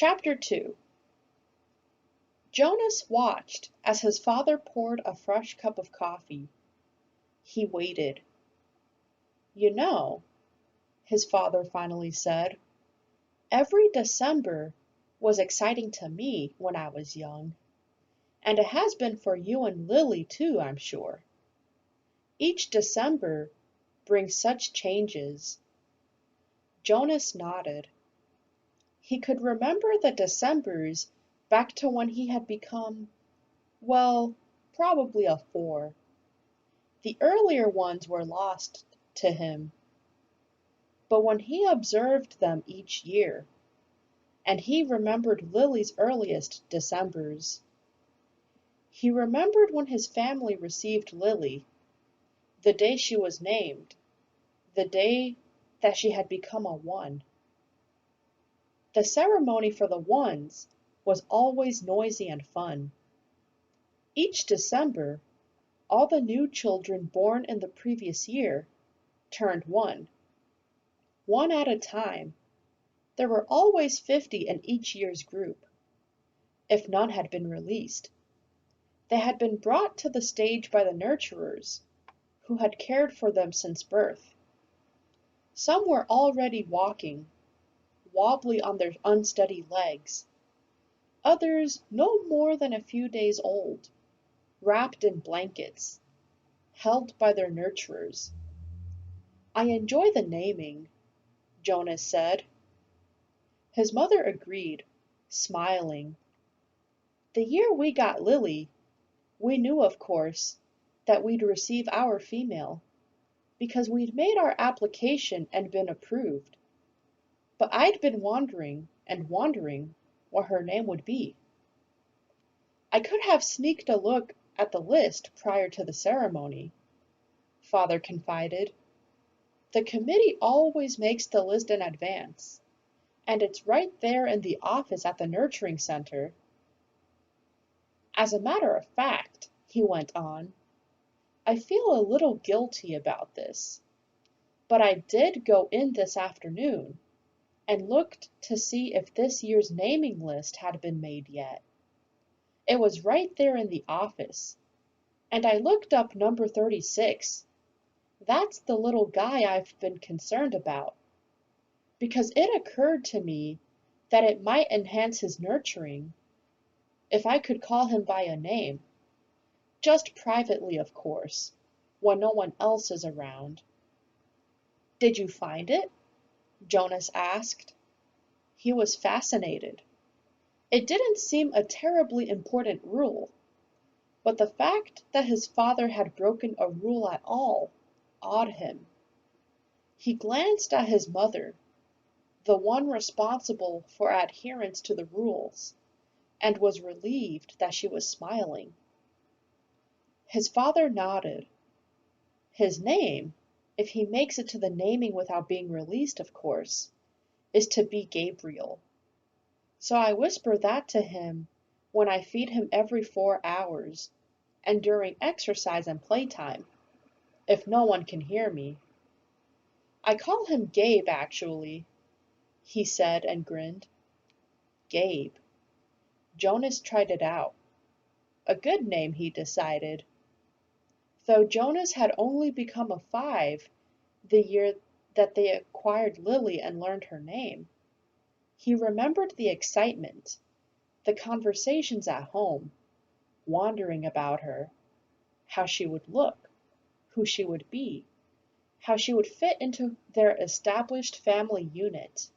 Chapter 2. Jonas watched as his father poured a fresh cup of coffee. He waited. "You know," his father finally said, "every December was exciting to me when I was young, and it has been for you and Lily too, I'm sure. Each December brings such changes." Jonas nodded. He could remember the Decembers back to when he had become, well, probably a 4. The earlier ones were lost to him, but when he observed them each year, and he remembered Lily's earliest Decembers. He remembered when his family received Lily, the day she was named, the day that she had become a 1. The ceremony for the 1s was always noisy and fun. Each December, all the new children born in the previous year turned 1, one at a time. There were always 50 in each year's group, if none had been released. They had been brought to the stage by the nurturers, who had cared for them since birth. Some were already walking, wobbly on their unsteady legs. Others no more than a few days old, wrapped in blankets, held by their nurturers. "I enjoy the naming," Jonas said. His mother agreed, smiling. "The year we got Lily, we knew, of course, that we'd receive our female, because we'd made our application and been approved. But I'd been wondering and wondering what her name would be. I could have sneaked a look at the list prior to the ceremony," Father confided. "The committee always makes the list in advance, and it's right there in the office at the nurturing center. As a matter of fact," he went on, "I feel a little guilty about this, but I did go in this afternoon and looked to see if this year's naming list had been made yet. It was right there in the office, and I looked up number 36. That's the little guy I've been concerned about, because it occurred to me that it might enhance his nurturing if I could call him by a name, just privately, of course, when no one else is around." "Did you find it?" Jonas asked. He was fascinated. It didn't seem a terribly important rule, but the fact that his father had broken a rule at all awed him. He glanced at his mother, the one responsible for adherence to the rules, and was relieved that she was smiling. His father nodded. "His name, if he makes it to the naming without being released, of course, is to be Gabriel. So I whisper that to him when I feed him every 4 hours, and during exercise and playtime, if no one can hear me. I call him Gabe, actually," he said and grinned. Gabe. Jonas tried it out. A good name, he decided. Though Jonas had only become a 5 the year that they acquired Lily and learned her name, he remembered the excitement, the conversations at home, wondering about her, how she would look, who she would be, how she would fit into their established family unit.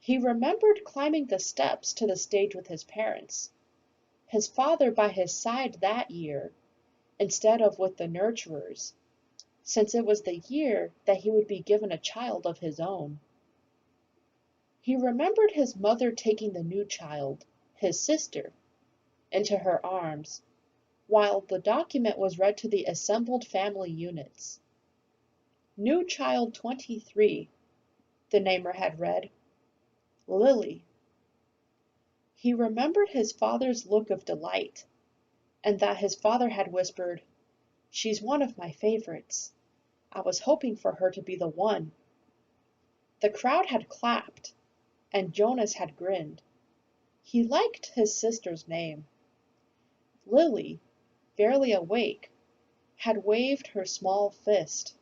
He remembered climbing the steps to the stage with his parents, his father by his side that year, instead of with the nurturers, since it was the year that he would be given a child of his own. He remembered his mother taking the new child, his sister, into her arms, while the document was read to the assembled family units. "New child 23, the namer had read. "Lily." He remembered his father's look of delight, and that his father had whispered, "She's one of my favorites. I was hoping for her to be the one." The crowd had clapped, and Jonas had grinned. He liked his sister's name. Lily, barely awake, had waved her small fist.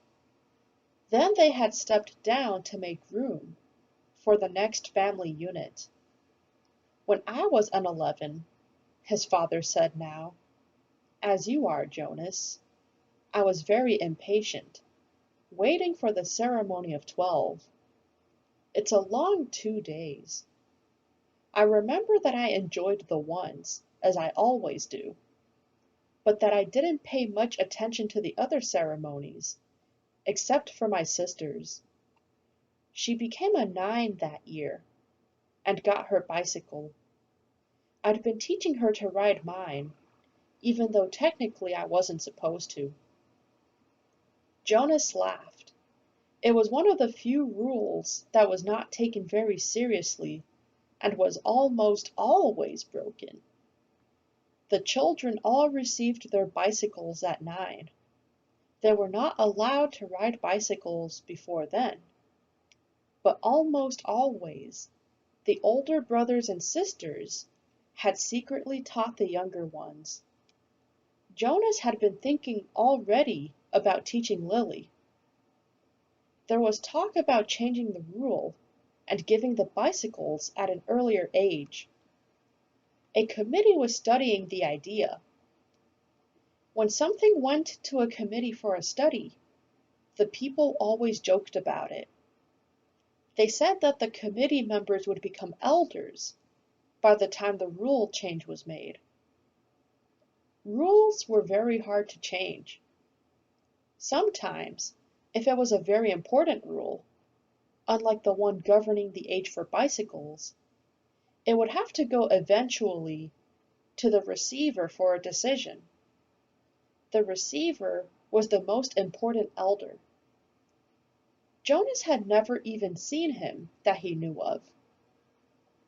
Then they had stepped down to make room for the next family unit. When I was an 11, his father said now, as you are, Jonas, I was very impatient, waiting for the ceremony of 12. It's a long 2 days. I remember that I enjoyed the ones, as I always do, but that I didn't pay much attention to the other ceremonies, except for my sister's. She became a 9 that year, and got her bicycle. I'd been teaching her to ride mine, even though technically I wasn't supposed to. Jonas laughed. It was one of the few rules that was not taken very seriously and was almost always broken. The children all received their bicycles at 9. They were not allowed to ride bicycles before then. But almost always, the older brothers and sisters had secretly taught the younger ones. Jonas had been thinking already about teaching Lily. There was talk about changing the rule and giving the bicycles at an earlier age. A committee was studying the idea. When something went to a committee for a study, the people always joked about it. They said that the committee members would become elders by the time the rule change was made. Rules were very hard to change. Sometimes, if it was a very important rule, unlike the one governing the age for bicycles, it would have to go eventually to the receiver for a decision. The receiver was the most important elder. Jonas had never even seen him that he knew of.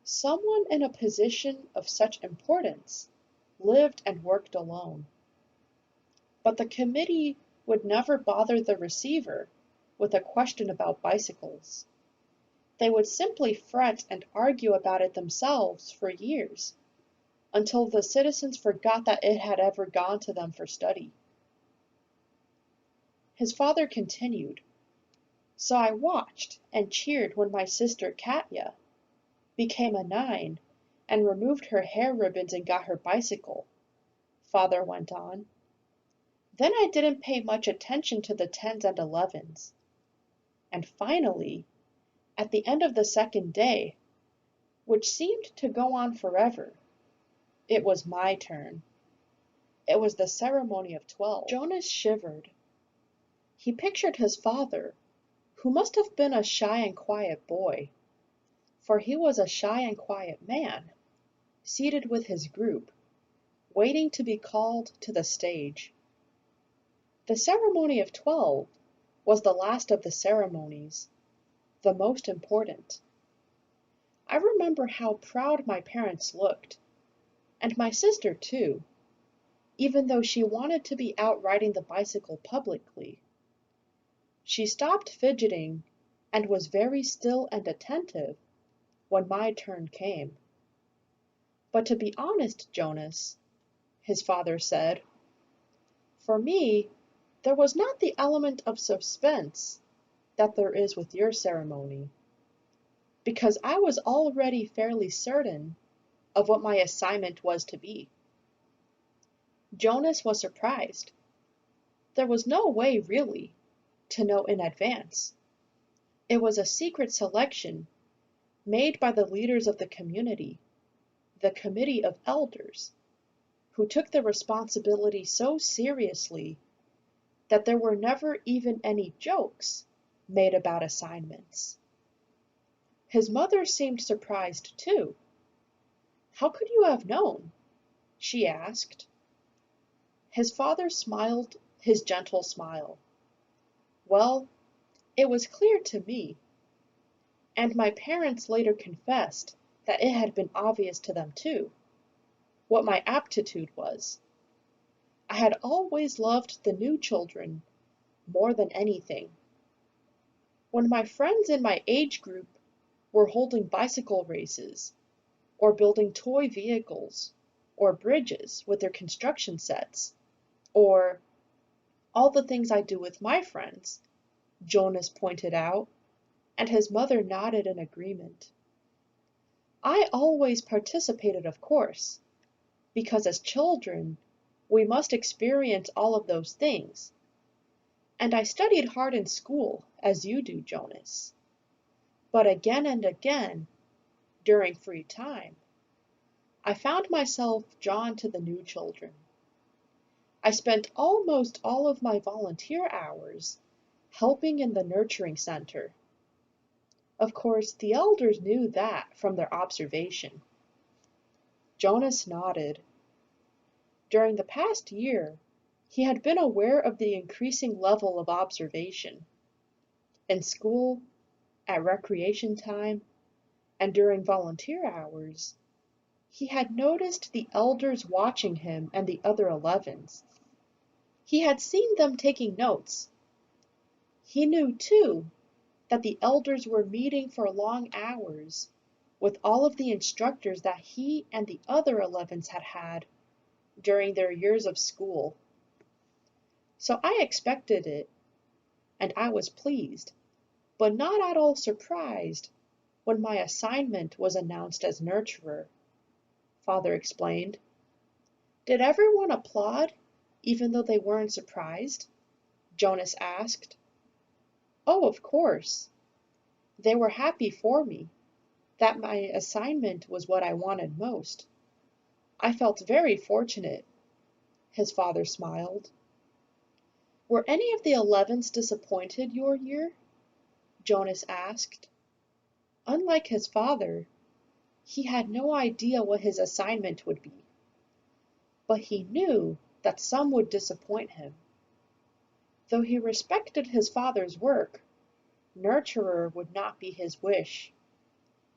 Someone in a position of such importance lived and worked alone. But the committee would never bother the receiver with a question about bicycles. They would simply fret and argue about it themselves for years, until the citizens forgot that it had ever gone to them for study. His father continued, "So I watched and cheered when my sister Katya became a 9 and removed her hair ribbons and got her bicycle," father went on. "Then I didn't pay much attention to the 10s and 11s. And finally, at the end of the second day, which seemed to go on forever, it was my turn. It was the ceremony of 12. Jonas shivered. He pictured his father, who must have been a shy and quiet boy, for he was a shy and quiet man, seated with his group, waiting to be called to the stage. The ceremony of 12 was the last of the ceremonies, the most important. I remember how proud my parents looked, and my sister too, even though she wanted to be out riding the bicycle publicly. She stopped fidgeting and was very still and attentive when my turn came. "But to be honest, Jonas," his father said, "for me there was not the element of suspense that there is with your ceremony, because I was already fairly certain of what my assignment was to be." Jonas was surprised. There was no way, really, to know in advance. It was a secret selection made by the leaders of the community, the committee of elders, who took the responsibility so seriously that there were never even any jokes made about assignments. His mother seemed surprised too. "How could you have known?" she asked. His father smiled his gentle smile. "Well, it was clear to me, and my parents later confessed that it had been obvious to them too, what my aptitude was. I had always loved the new children more than anything. When my friends in my age group were holding bicycle races, or building toy vehicles, or bridges with their construction sets, or all the things I do with my friends, Jonas pointed out, and his mother nodded in agreement. I always participated, of course, because as children, we must experience all of those things. And I studied hard in school, as you do, Jonas. But again and again, during free time, I found myself drawn to the new children. I spent almost all of my volunteer hours helping in the nurturing center. Of course, the elders knew that from their observation. Jonas nodded. During the past year, he had been aware of the increasing level of observation. In school, at recreation time, and during volunteer hours, he had noticed the elders watching him and the other 11s. He had seen them taking notes. He knew, too, that the elders were meeting for long hours with all of the instructors that he and the other 11s had had during their years of school. So I expected it, and I was pleased, but not at all surprised when my assignment was announced as nurturer, Father explained. Did everyone applaud, even though they weren't surprised? Jonas asked. Oh, of course. They were happy for me, that my assignment was what I wanted most. I felt very fortunate, his father smiled. Were any of the 11s disappointed your year? Jonas asked. Unlike his father, he had no idea what his assignment would be, but he knew that some would disappoint him. Though he respected his father's work, nurturer would not be his wish,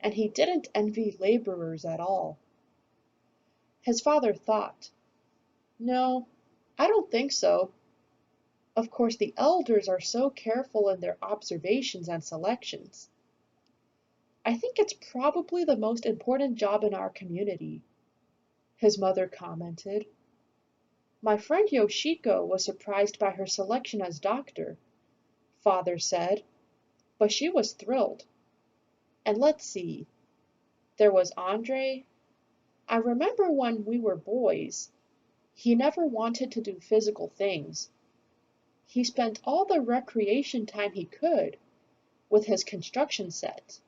and he didn't envy laborers at all. His father thought, no, I don't think so. Of course, the elders are so careful in their observations and selections. I think it's probably the most important job in our community, his mother commented. My friend Yoshiko was surprised by her selection as doctor, Father said, but she was thrilled. And let's see, there was Andre. I remember when we were boys, he never wanted to do physical things. He spent all the recreation time he could with his construction set,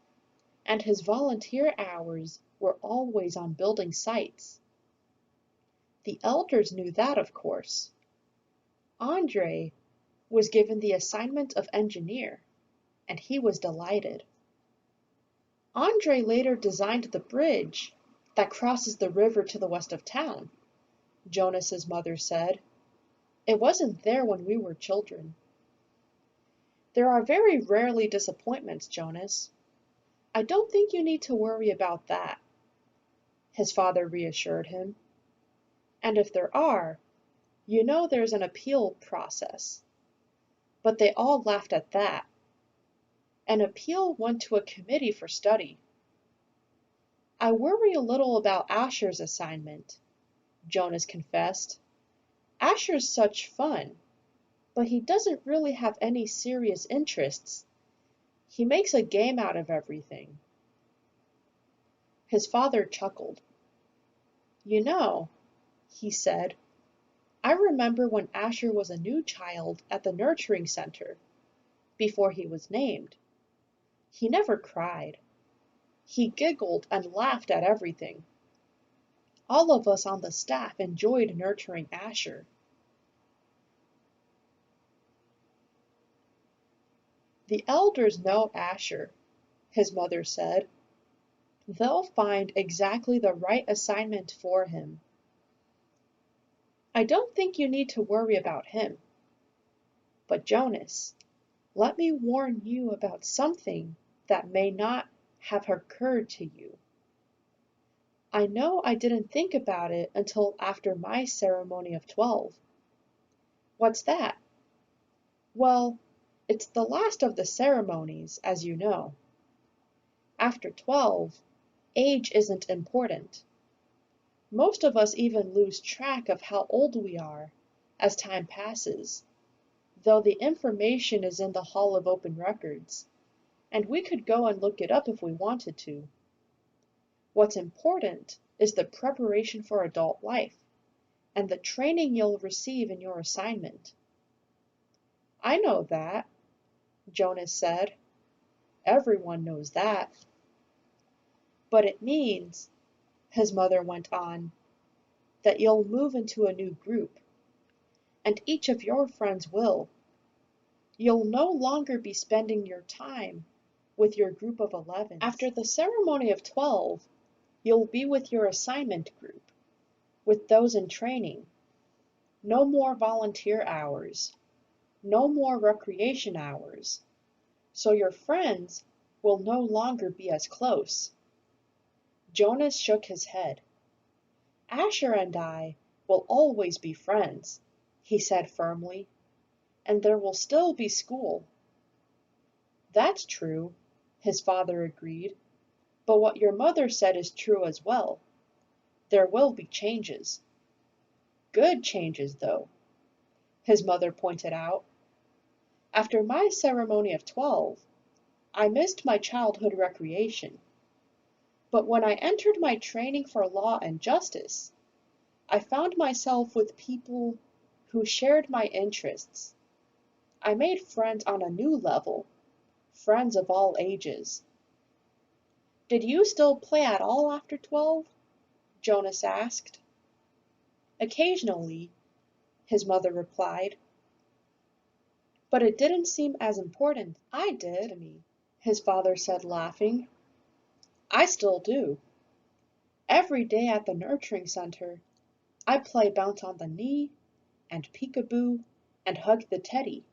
and his volunteer hours were always on building sites. The elders knew that, of course. Andre was given the assignment of engineer, and he was delighted. Andre later designed the bridge that crosses the river to the west of town, Jonas's mother said. It wasn't there when we were children. There are very rarely disappointments, Jonas. I don't think you need to worry about that, his father reassured him. And if there are, you know there's an appeal process. But they all laughed at that. An appeal went to a committee for study. I worry a little about Asher's assignment, Jonas confessed. Asher's such fun, but he doesn't really have any serious interests. He makes a game out of everything. His father chuckled. You know, he said, I remember when Asher was a new child at the nurturing center, before he was named. He never cried. He giggled and laughed at everything. All of us on the staff enjoyed nurturing Asher. The elders know Asher, his mother said. They'll find exactly the right assignment for him. I don't think you need to worry about him. But Jonas, let me warn you about something that may not have occurred to you. I know I didn't think about it until after my ceremony of 12. What's that? Well, it's the last of the ceremonies, as you know. After 12, age isn't important. Most of us even lose track of how old we are as time passes, though the information is in the Hall of Open Records, and we could go and look it up if we wanted to. What's important is the preparation for adult life and the training you'll receive in your assignment. I know that, Jonas said. Everyone knows that. But it means, his mother went on, that you'll move into a new group, and each of your friends will. You'll no longer be spending your time with your group of 11. After the ceremony of 12, you'll be with your assignment group, with those in training. No more volunteer hours, no more recreation hours, so your friends will no longer be as close. Jonas shook his head. Asher and I will always be friends, he said firmly, and there will still be school. That's true, his father agreed, but what your mother said is true as well. There will be changes. Good changes, though, his mother pointed out. After my ceremony of 12, I missed my childhood recreation. But when I entered my training for law and justice, I found myself with people who shared my interests. I made friends on a new level, friends of all ages. Did you still play at all after 12? Jonas asked. Occasionally, his mother replied. But it didn't seem as important. I did, to me, his father said, laughing. I still do. Every day at the nurturing center, I play bounce on the knee, and peekaboo, and hug the teddy.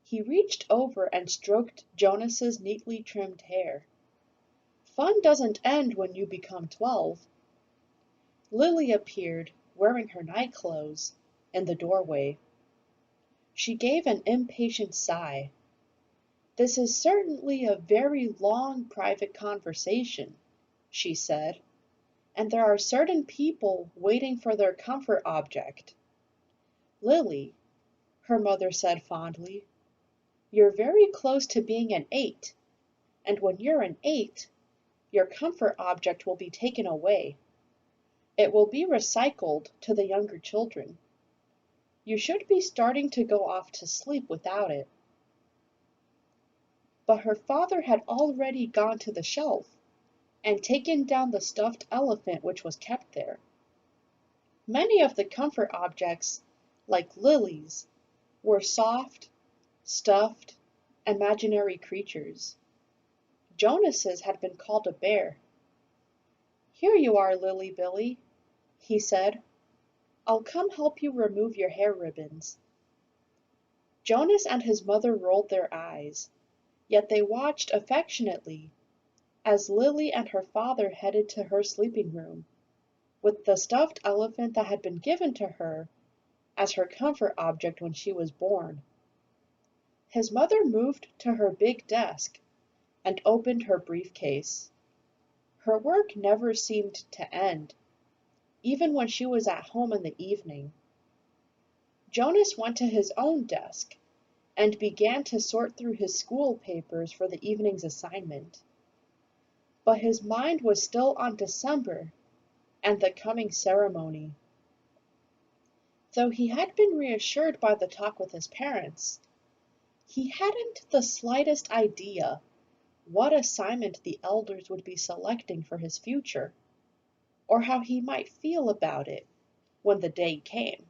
He reached over and stroked Jonas's neatly trimmed hair. Fun doesn't end when you become 12. Lily appeared, wearing her night clothes, in the doorway. She gave an impatient sigh. This is certainly a very long private conversation, she said, and there are certain people waiting for their comfort object. Lily, her mother said fondly, you're very close to being an 8, and when you're an 8, your comfort object will be taken away. It will be recycled to the younger children. You should be starting to go off to sleep without it. But her father had already gone to the shelf and taken down the stuffed elephant which was kept there. Many of the comfort objects, like Lily's, were soft, stuffed, imaginary creatures. Jonas's had been called a bear. Here you are, Lily Billy, he said. I'll come help you remove your hair ribbons. Jonas and his mother rolled their eyes, yet they watched affectionately as Lily and her father headed to her sleeping room, with the stuffed elephant that had been given to her as her comfort object when she was born. His mother moved to her big desk and opened her briefcase. Her work never seemed to end, even when she was at home in the evening. Jonas went to his own desk and began to sort through his school papers for the evening's assignment. But his mind was still on December and the coming ceremony. Though he had been reassured by the talk with his parents, he hadn't the slightest idea what assignment the elders would be selecting for his future, or how he might feel about it when the day came.